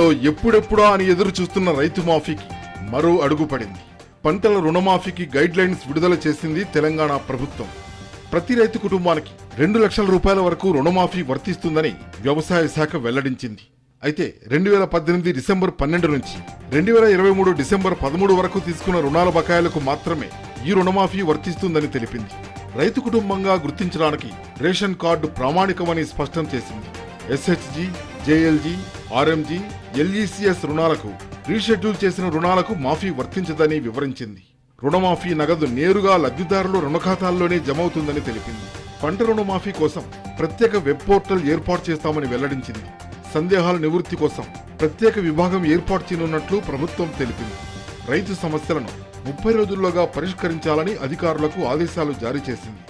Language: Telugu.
తెలంగాణలో ఎప్పుడెప్పుడా అని ఎదురు చూస్తున్న రైతు మాఫీకి మరో అడుగు పడింది. పంటల రుణమాఫీకి గైడ్ లైన్స్ విడుదల చేసింది తెలంగాణ ప్రభుత్వం. ప్రతి రైతు కుటుంబానికి 2 లక్షల రూపాయల వరకు రుణమాఫీ వర్తిస్తుందని వ్యవసాయ శాఖ వెల్లడించింది. అయితే 2018 డిసెంబర్ 12 నుంచి 2023 డిసెంబర్ 13 వరకు తీసుకున్న రుణాల బకాయిలకు మాత్రమే ఈ రుణమాఫీ వర్తిస్తుందని తెలిపింది. రైతు కుటుంబంగా గుర్తించడానికి రేషన్ కార్డు ప్రామాణికమని స్పష్టం చేసింది. ఎస్హెచ్జి, జేఎల్జీ, ఆర్ఎంజీ, ఎల్ఈసీఎస్ రుణాలకు రీషెడ్యూల్ చేసిన రుణాలకు మాఫీ వర్తించదని వివరించింది. రుణమాఫీ నగదు నేరుగా లబ్ధిదారుల రుణ ఖాతాల్లోనే జమవుతుందని తెలిపింది. పంట రుణమాఫీ కోసం ప్రత్యేక వెబ్ పోర్టల్ ఏర్పాటు చేస్తామని వెల్లడించింది. సందేహాల నివృత్తి కోసం ప్రత్యేక విభాగం ఏర్పాటు చేయనున్నట్లు ప్రభుత్వం తెలిపింది. రైతు సమస్యలను 30 రోజుల్లోగా పరిష్కరించాలని అధికారులకు ఆదేశాలు జారీ చేసింది.